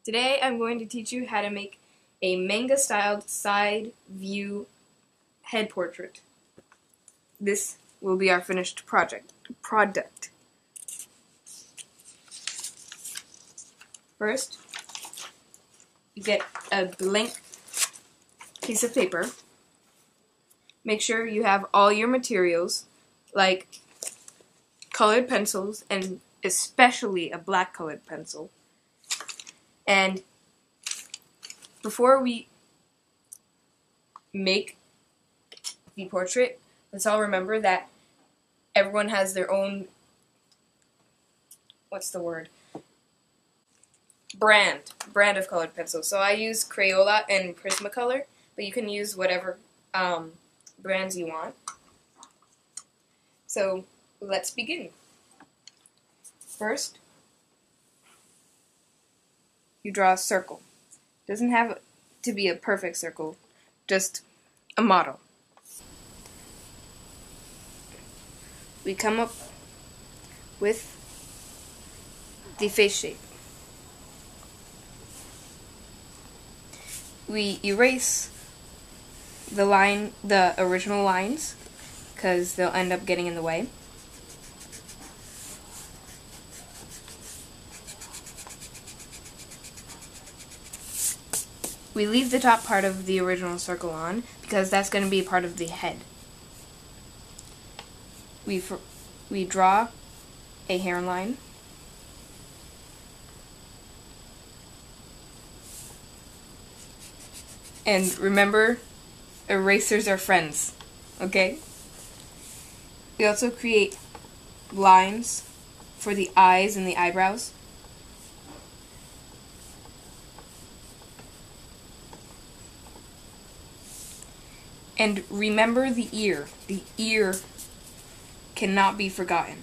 Today I'm going to teach you how to make a manga-styled side view head portrait. This will be our finished product. First, you get a blank piece of paper. Make sure you have all your materials, like colored pencils, and especially a black colored pencil. And before we make the portrait, let's all remember that everyone has their own, brand of colored pencils. So I use Crayola and Prismacolor, but you can use whatever brands you want. So let's begin. First, you draw a circle. Doesn't have to be a perfect circle, just a model. We come up with the face shape. We erase the original lines, because they'll end up getting in the way. We leave the top part of the original circle on, because that's going to be part of the head. We draw a hairline. And remember, erasers are friends, okay? We also create lines for the eyes and the eyebrows. And remember the ear. The ear cannot be forgotten.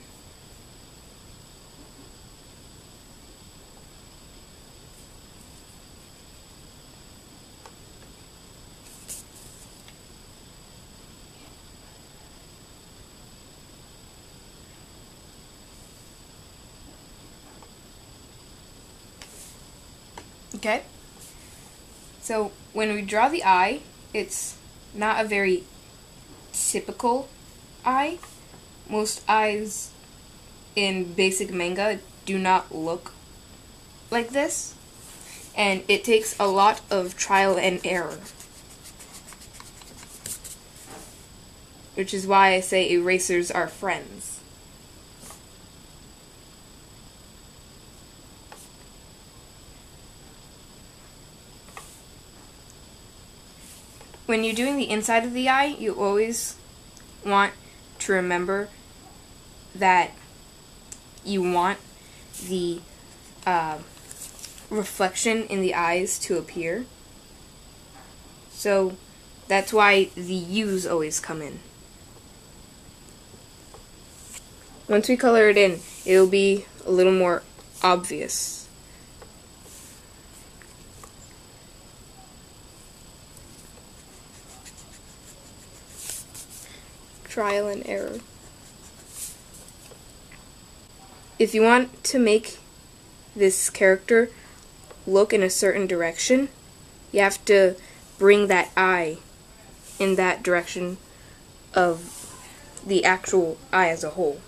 Okay? So when we draw the eye, it's not a very typical eye. Most eyes in basic manga do not look like this, and it takes a lot of trial and error, which is why I say erasers are friends. When you're doing the inside of the eye, you always want to remember that you want the reflection in the eyes to appear. So that's why the U's always come in. Once we color it in, it'll be a little more obvious. Trial and error. If you want to make this character look in a certain direction, you have to bring that eye in that direction of the actual eye as a whole.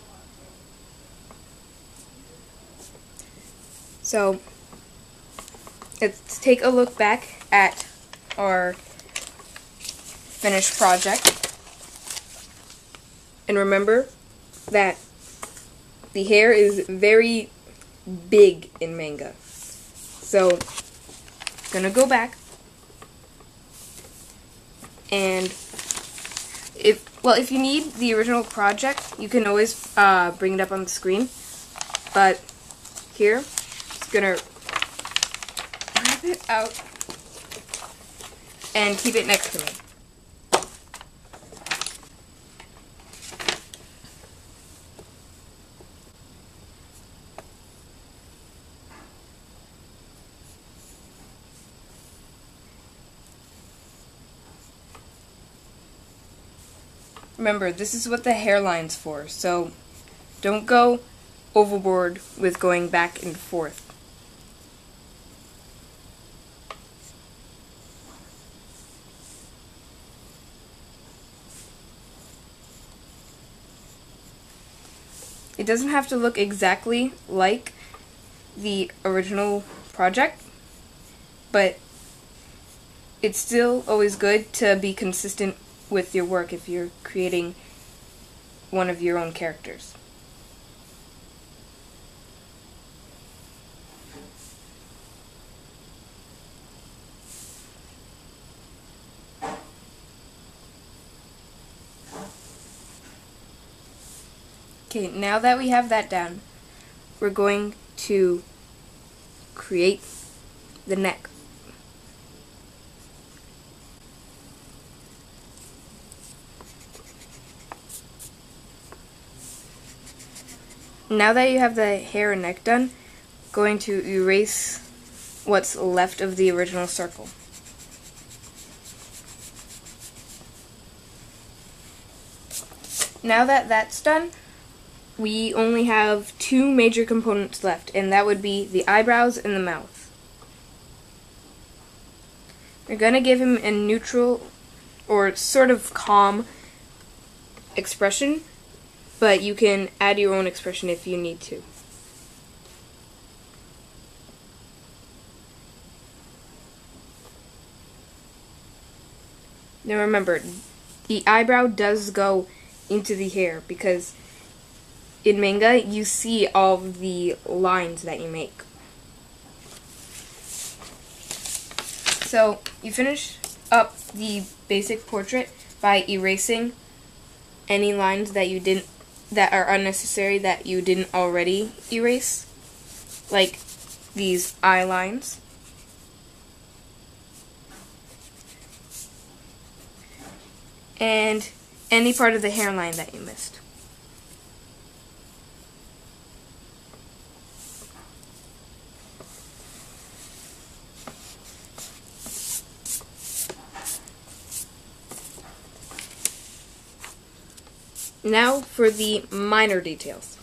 So let's take a look back at our finished project. And remember that the hair is very big in manga. So, I'm gonna go back, and if you need the original project, you can always bring it up on the screen. But here, just gonna rip it out and keep it next to me. Remember, this is what the hairline's for, so don't go overboard with going back and forth. It doesn't have to look exactly like the original project, but it's still always good to be consistent with your work if you're creating one of your own characters. Okay, now that we have that down, we're going to create the neck. Now that you have the hair and neck done, going to erase what's left of the original circle. Now that that's done, we only have two major components left, and that would be the eyebrows and the mouth. We're going to give him a neutral or sort of calm expression, but you can add your own expression if you need to. Now remember, the eyebrow does go into the hair because in manga you see all of the lines that you make. So you finish up the basic portrait by erasing any lines that are unnecessary that you didn't already erase, like these eye lines. And any part of the hairline that you missed. Now for the minor details.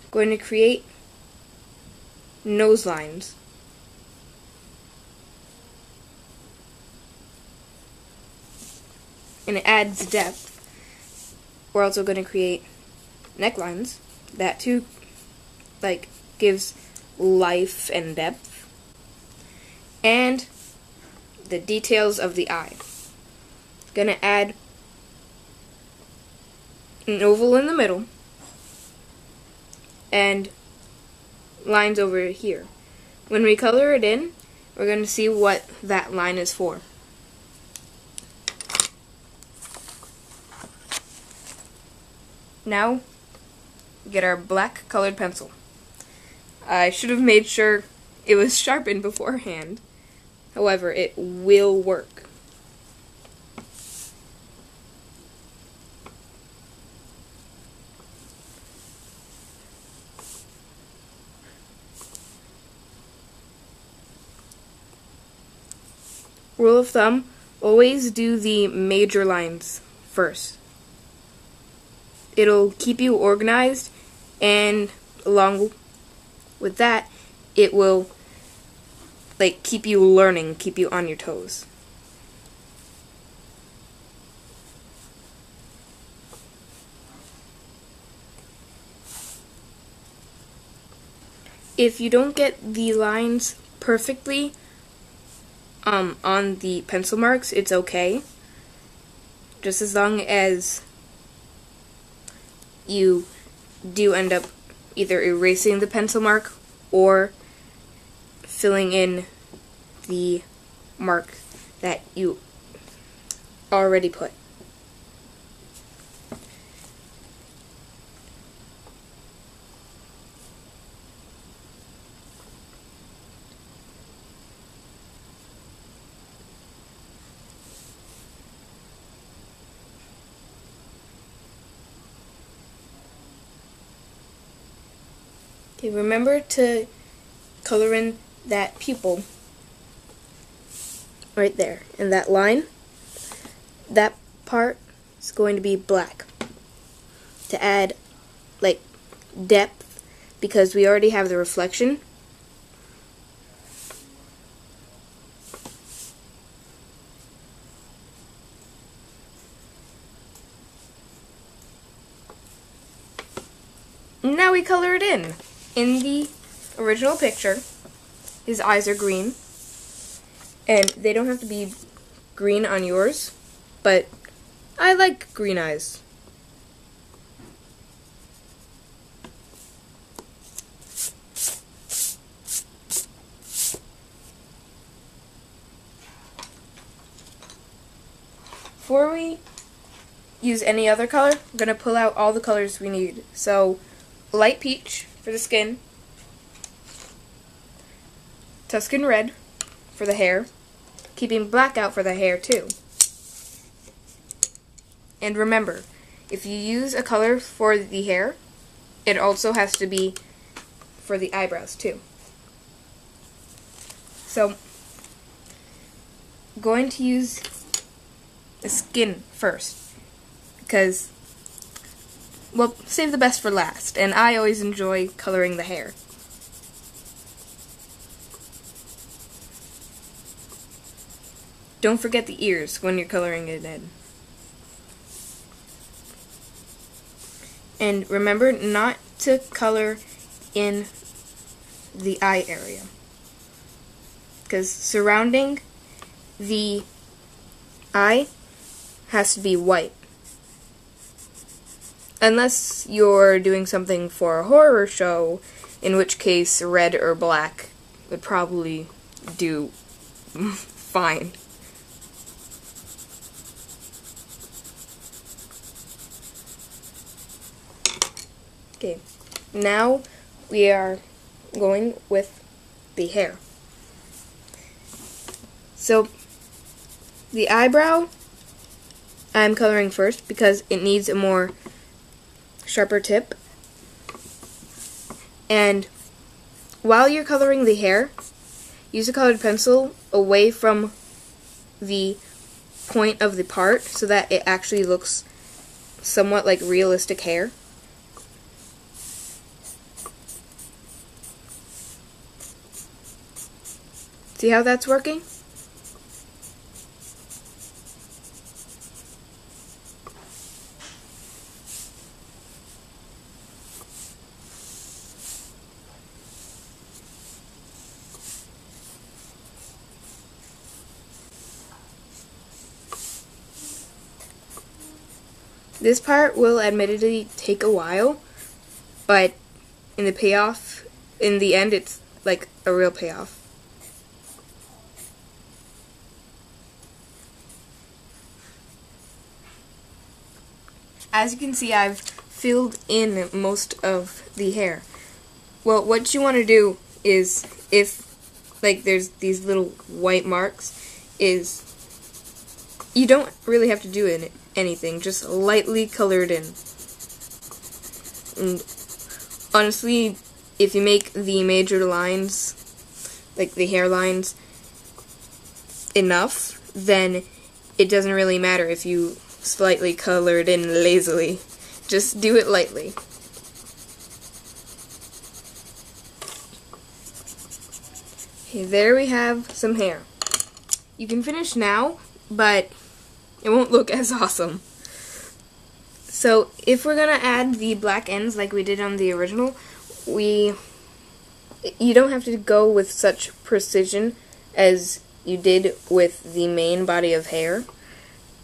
I'm going to create nose lines. And it adds depth. We're also going to create necklines. That too, gives life and depth. And the details of the eye. Going to add an oval in the middle and lines over here. When we color it in, we're going to see what that line is for. Now, get our black colored pencil. I should have made sure it was sharpened beforehand. However, it will work. Rule of thumb, always do the major lines first. It'll keep you organized, and along with that, it will keep you learning, keep you on your toes. If you don't get the lines perfectly on the pencil marks, it's okay. Just as long as you do end up either erasing the pencil mark or filling in the mark that you already put. Okay, remember to color in that pupil right there. And that line, that part is going to be black to add depth, because we already have the reflection. Now we color it in. In the original picture, his eyes are green. And they don't have to be green on yours, but I like green eyes. Before we use any other color, I'm going to pull out all the colors we need. So, light peach for the skin, Tuscan red for the hair, keeping black out for the hair too. And remember, if you use a color for the hair, it also has to be for the eyebrows too. So, I'm going to use the skin first, because, well, save the best for last, and I always enjoy coloring the hair. Don't forget the ears when you're coloring it in. And remember not to color in the eye area, because surrounding the eye has to be white. Unless you're doing something for a horror show, in which case red or black would probably do fine. Okay, now we are going with the hair. So, the eyebrow I'm coloring first because it needs a more sharper tip. And while you're coloring the hair, use a colored pencil away from the point of the part so that it actually looks somewhat like realistic hair. See how that's working? This part will admittedly take a while, but in the end, it's like a real payoff. As you can see, I've filled in most of the hair. Well, what you want to do is, if like there's these little white marks, is you don't really have to do anything, just lightly color it in. And honestly, if you make the major lines, like the hair lines, enough, then it doesn't really matter if you slightly color it in lazily. Just do it lightly. Okay, there we have some hair. You can finish now, but it won't look as awesome. So if we're gonna add the black ends like we did on the original, you don't have to go with such precision as you did with the main body of hair.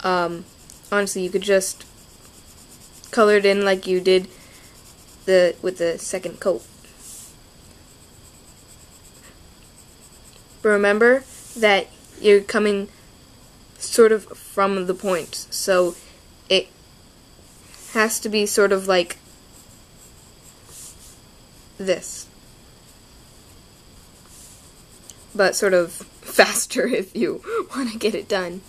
Honestly, you could just color it in like you did with the second coat. But remember that you're coming sort of from the point, so it has to be sort of like this, but sort of faster if you want to get it done.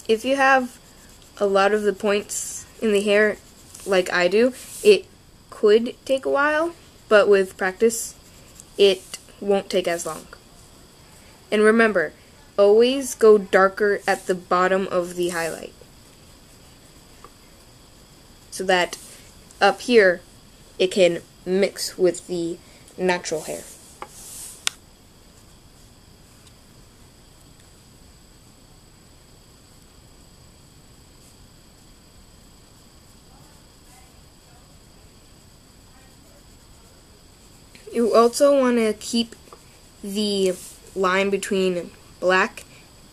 If you have a lot of the points in the hair like I do, it could take a while, but with practice it won't take as long. And remember, always go darker at the bottom of the highlight, so that up here it can mix with the natural hair. You also want to keep the line between black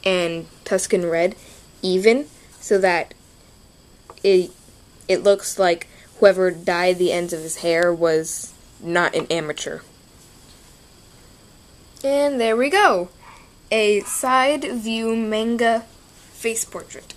and Tuscan red even, so that it looks like whoever dyed the ends of his hair was not an amateur. And there we go. A side view manga face portrait.